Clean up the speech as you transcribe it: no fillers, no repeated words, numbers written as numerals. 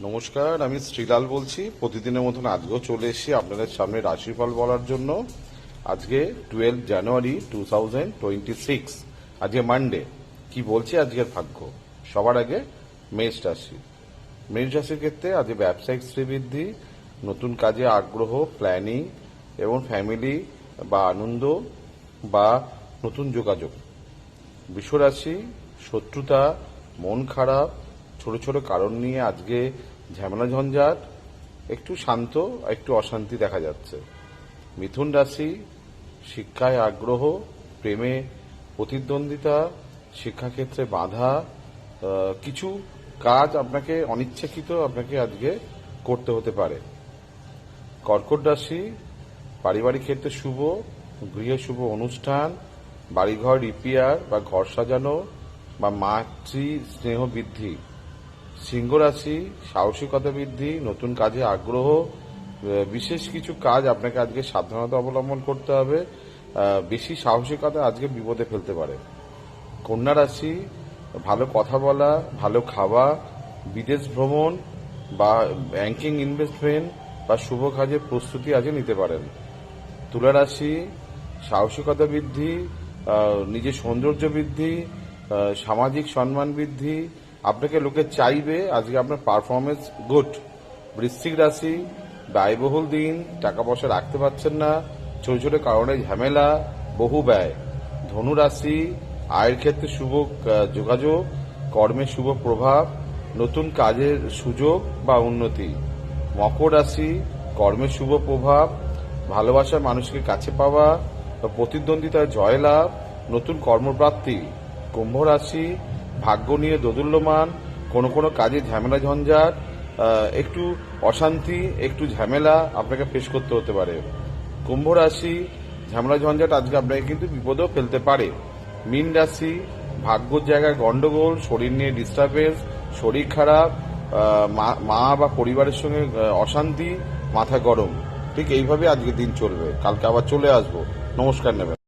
নমস্কার, আমি শ্রীলাল বলছি। প্রতিদিনের মতন আজকেও চলে এসেছি আপনাদের সামনে রাশিফল বলার জন্য। আজকে 12 জানুয়ারি 2026, আজকে মানডে। কি বলছি আজকের ভাগ্য? সবার আগে মেষ রাশি। মেষ রাশির ক্ষেত্রে আজকে ব্যবসায়িক শ্রীবৃদ্ধি, নতুন কাজে আগ্রহ, প্ল্যানিং এবং ফ্যামিলি বা আনন্দ বা নতুন যোগাযোগ। বৃষ রাশি, শত্রুতা, মন খারাপ, ছোট ছোট কারণ নিয়ে আজকে ঝামেলা ঝঞ্ঝাট, একটু শান্ত, একটু অশান্তি দেখা যাচ্ছে। মিথুন রাশি, শিক্ষায় আগ্রহ, প্রেমে প্রতিদ্বন্দ্বিতা, শিক্ষাক্ষেত্রে বাধা, কিছু কাজ আপনাকে অনিচ্ছাকৃত আপনাকে আজকে করতে হতে পারে। কর্কট রাশি, পারিবারিক ক্ষেত্রে শুভ, গৃহে শুভ অনুষ্ঠান, বাড়িঘর রিপেয়ার বা ঘর সাজানো বা মাতৃ স্নেহ বৃদ্ধি। সিংহ রাশি, সাহসিকতা বৃদ্ধি, নতুন কাজে আগ্রহ, বিশেষ কিছু কাজ আপনাকে আজকে সাবধানতা অবলম্বন করতে হবে। বেশি সাহসিকতা আজকে বিপদে ফেলতে পারে। কন্যা রাশি, ভালো কথা বলা, ভালো খাওয়া, বিদেশ ভ্রমণ বা ব্যাংকিং ইনভেস্টমেন্ট বা শুভ কাজের প্রস্তুতি আজকে নিতে পারেন। তুলা রাশি, সাহসিকতা বৃদ্ধি, নিজের সৌন্দর্য বৃদ্ধি, সামাজিক সম্মান বৃদ্ধি, আপনাকে লোকে চাইবে, আজকে আপনার পারফরমেন্স গুড। বৃশ্চিক রাশি, ব্যয়বহুল দিন, টাকা পয়সা রাখতে পারছেন না, ছোট ছোট কারণে ঝামেলা, বহু ব্যয়। ধনু রাশি, আয়ের ক্ষেত্রে শুভ যোগাযোগ, কর্মে শুভ প্রভাব, নতুন কাজের সুযোগ বা উন্নতি। মকর রাশি, কর্মের শুভ প্রভাব, ভালোবাসার মানুষকে কাছে পাওয়া, প্রতিদ্বন্দ্বিতায় জয়লাভ, নতুন কর্মপ্রাপ্তি। কুম্ভ রাশি, ভাগ্য নিয়ে দোদুল্যমান, কোনো কোনো কাজে ঝামেলা ঝঞ্ঝাট, একটু অশান্তি, একটু ঝামেলা আপনাকে ফেস করতে হতে পারে। কুম্ভ রাশি, ঝামেলা ঝঞ্ঝাট আজকে আপনাকে কিন্তু বিপদেও ফেলতে পারে। মীন রাশি, ভাগ্যর জায়গায় গন্ডগোল, শরীর নিয়ে ডিস্টারবেন্স, শরীর খারাপ, মা বা পরিবারের সঙ্গে অশান্তি, মাথা গরম। ঠিক এইভাবে আজকে দিন চলবে। কালকে আবার চলে আসবো। নমস্কার নেবেন।